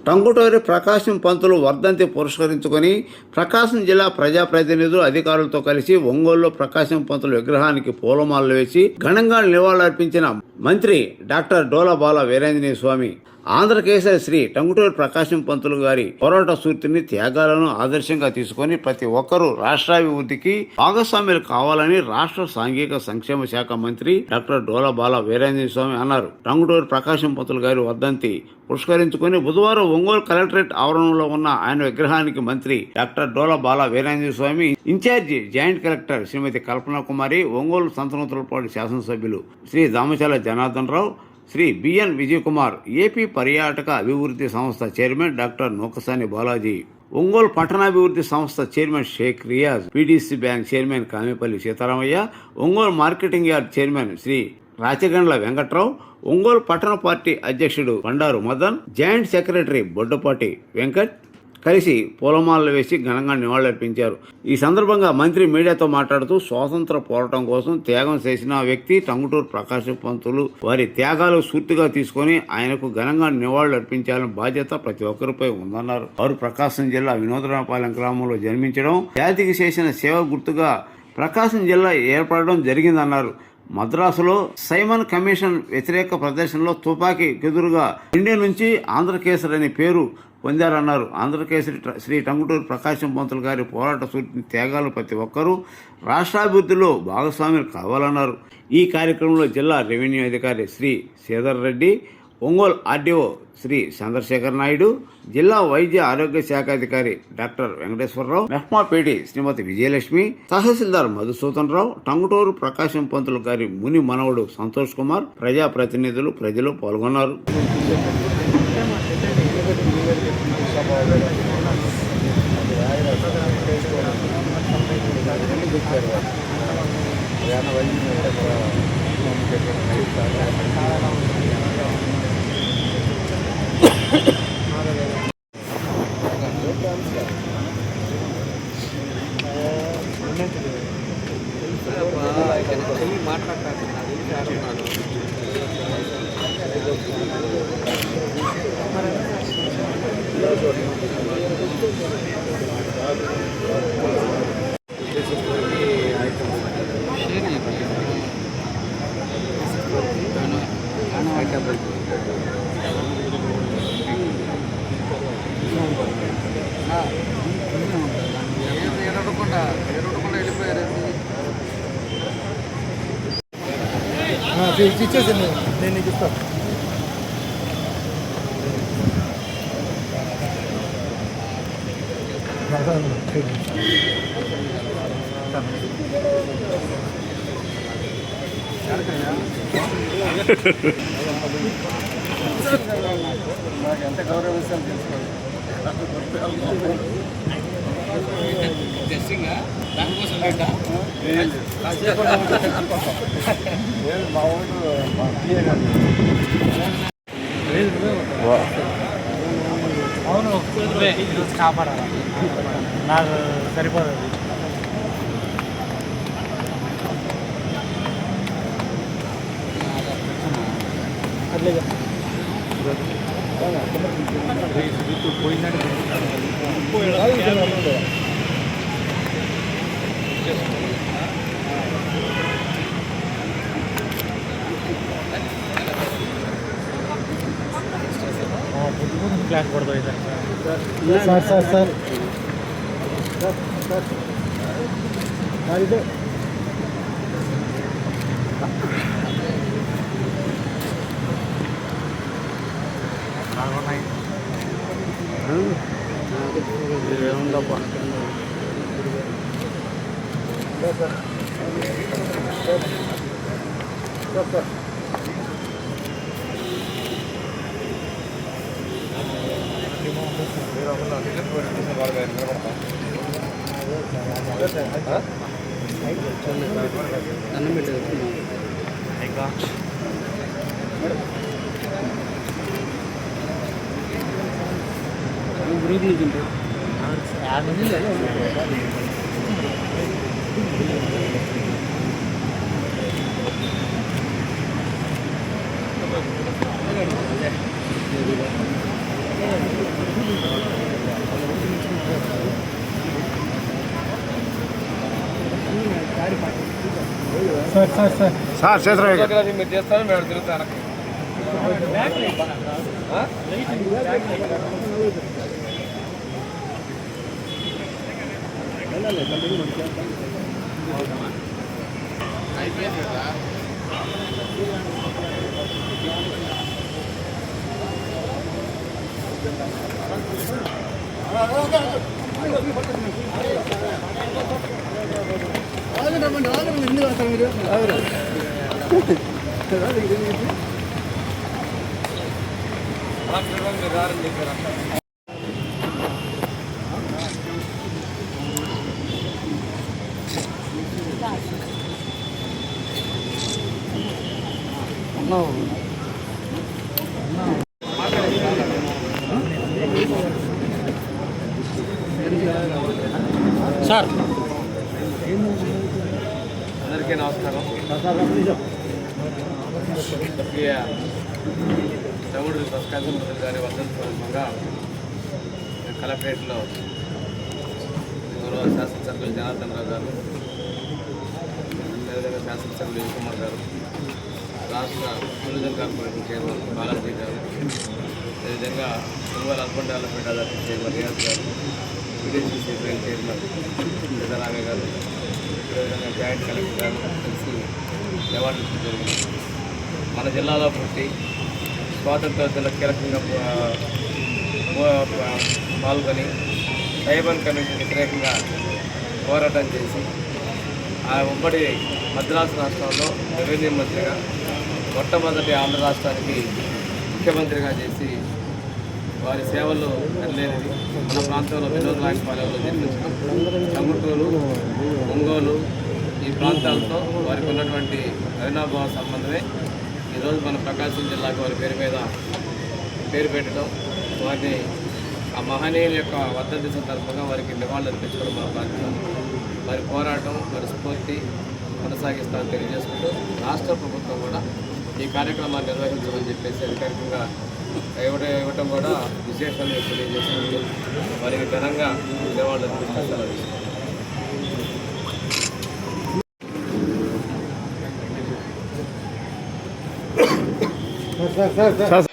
టంగుటూరి ప్రకాశం పంతులు వర్ధంతి పురస్కరించుకొని ప్రకాశం జిల్లా ప్రజాప్రతినిధులు అధికారులతో కలిసి ఒంగోలులో ప్రకాశం పంతులు విగ్రహానికి పూలమాలలు వేసి ఘనంగా నివాళులర్పించిన మంత్రి డాక్టర్ డోలా బాల వీరేంజనేయ స్వామి ఆంధ్రకేసరి శ్రీ టంగుటూరి ప్రకాశం పంతులు గారి పోరాట స్ఫూర్తిని, త్యాగాలను ఆదర్శంగా తీసుకొని ప్రతి ఒక్కరూ రాష్ట్రాభివృద్ధికి భాగస్వామ్యులు కావాలని రాష్ట్ర సాంఘిక సంక్షేమ శాఖ మంత్రి డాక్టర్ డోలా బాల వీరేంజనేయ స్వామి అన్నారు. టంగుటూరి ప్రకాశం పంతులు గారి వర్ధంతి పురస్కరించుకొని బుధవారం ఒంగోలు కలెక్టరేట్ ఆవరణలో ఉన్న ఆయన విగ్రహానికి మంత్రి doctor Dola Bala Veeranjaneya Swamy, incharge joint collector Srimathi Kalpana Kumari, Ongole Santhanuthalapati శాసనసభ్యులు శ్రీ దామచాల జనార్దన్ రావు, శ్రీ బిఎన్ విజయ్ కుమార్, ఏపీ పర్యాటక అభివృద్ధి సంస్థ చైర్మన్ డాక్టర్ నూకసాని బాలాజీ, ఒంగోలు పట్టణాభివృద్ధి సంస్థ chairman Sheikh Riyaz, PDC bank chairman Kamepalli Seetharamaiah, Ongole marketing yard chairman Sri Rachagandla Venkatrao, Ongole పట్టణ పార్టీ అధ్యక్షుడు బండారు మదన్, జాయింట్ సెక్రటరీ బొడ్డపాటి వెంకట్ కలిసి పూలమాలలు వేసి ఘనంగా నివాళులర్పించారు. ఈ సందర్భంగా మంత్రి మీడియాతో మాట్లాడుతూ స్వాతంత్ర పోరాటం కోసం త్యాగం చేసిన వ్యక్తి టంగుటూరి ప్రకాశం పంతులు. వారి త్యాగాలు స్ఫూర్తిగా తీసుకుని ఆయనకు ఘనంగా నివాళులు అర్పించాలని బాధ్యత ప్రతి ఒక్కరిపై ఉందన్నారు. వారు ప్రకాశం జిల్లా వినోదరావుపాలెం గ్రామంలో జన్మించడం, జాతికి చేసిన సేవ గుర్తుగా ప్రకాశం జిల్లా ఏర్పడడం జరిగిందన్నారు. మద్రాసులో సైమన్ కమిషన్ వ్యతిరేక ప్రదర్శనలో తుపాకీ ఎదురుగా ఇండియా నుంచి ఆంధ్రకేసరి అనే పేరు పొందారన్నారు. ఆంధ్రకేసరి శ్రీ టంగుటూరి ప్రకాశం పంతులు గారి పోరాట స్ఫూర్తిని, త్యాగాలు ప్రతి ఒక్కరూ రాష్ట్రాభివృద్ధిలో భాగస్వామ్యులు కావాలన్నారు. ఈ కార్యక్రమంలో జిల్లా రెవెన్యూ అధికారి శ్రీ శ్రీధర్ రెడ్డి, ఒంగోలు ఆర్డీఓ శ్రీ చంద్రశేఖర్ నాయుడు, జిల్లా వైద్య ఆరోగ్య శాఖ అధికారి డాక్టర్ వెంకటేశ్వరరావు, మెహ్మాపేటి శ్రీమతి విజయలక్ష్మి, తహసీల్దార్ మధుసూదన్ రావు, టంగుటూరు ప్రకాశం పంతులు గారి ముని మనవడు సంతోష్ కుమార్, ప్రజాప్రతినిధులు, ప్రజలు పాల్గొన్నారు. ఇచ్చేసి నేను నీకు ఇస్తాను. నాకు ఎంత గౌరవ విషయాలు తెలుసుకోవాలి. మా ఊరు అవును ఈరోజు కాపాడాలి, నాకు సరిపోదు. అట్లేగా పోయిందంటే క్లాస్ పడుతుంది sir. Sir sir sir sir ఇదే ఏముందప్ప సార్ సార్ అన్నం పెట్టేది గ్రూప్ నుంచి సార్ చేతులు మీరు చేస్తారు మేము తిరుగుతాను మీరు రారని చెప్పారు. సార్ అందరికీ నమస్కారం. ప్రియ తమ్ముడు ప్రకాశం గారి వర్ధంతి సందర్భంగా కలెక్టరేట్లో గౌరవ శాసనసభ్యులు జనార్దన్ రావు గారు, అదేవిధంగా శాసనసభ్యులు కుమార్ గారు, రాష్ట్ర టూరిజం కార్పొరేషన్ చైర్మన్ బాలాజీ గారు, అదేవిధంగా Ongole urban development authority chairman Riyaz గారు, విడిసిసి బ్యాంక్ చైర్మన్ సిద్ధరామయ్య గారు, అదేవిధంగా జాయింట్ కలెక్టర్ గారు కలిసి అవార్డు జరిగింది. మన జిల్లాలో పుట్టి స్వాతంత్రోద్యమంలో కీలకంగా పాల్గొని సైబర్ కమిషన్ వ్యతిరేకంగా పోరాటం చేసి ఆ ఉమ్మడి మద్రాసు రాష్ట్రంలో రెవెన్యూ మంత్రిగా మొట్టమొదటి ఆంధ్ర రాష్ట్రానికి ముఖ్యమంత్రిగా చేసి వారి సేవలు వెళ్ళలేనిది. మన ప్రాంతంలో వినోదరాయపాలెంలో జన్మించడం, టంగుటూరు, ఒంగోలు ఈ ప్రాంతాలతో వారికి ఉన్నటువంటి అవినాభావ సంబంధమే ఈరోజు మన ప్రకాశం జిల్లాకు వారి పేరు మీద పేరు పెట్టడం, వారిని ఆ మహనీయుల యొక్క వర్ధంతి సందర్భంగా వారికి నివాళులు అర్పించుకోవడం మన బాధ్యత. వారి పోరాటం, వారి స్ఫూర్తి కొనసాగిస్తామని తెలియజేసుకుంటూ రాష్ట్ర ప్రభుత్వం కూడా ఈ కార్యక్రమాన్ని నిర్వహించమని చెప్పేసి అధికారికంగా ఇవ్వటం కూడా విశేషాలు తెలియజేసుకుంటూ వారికి ఘనంగా నివాళులు అర్పిస్తారు. సార్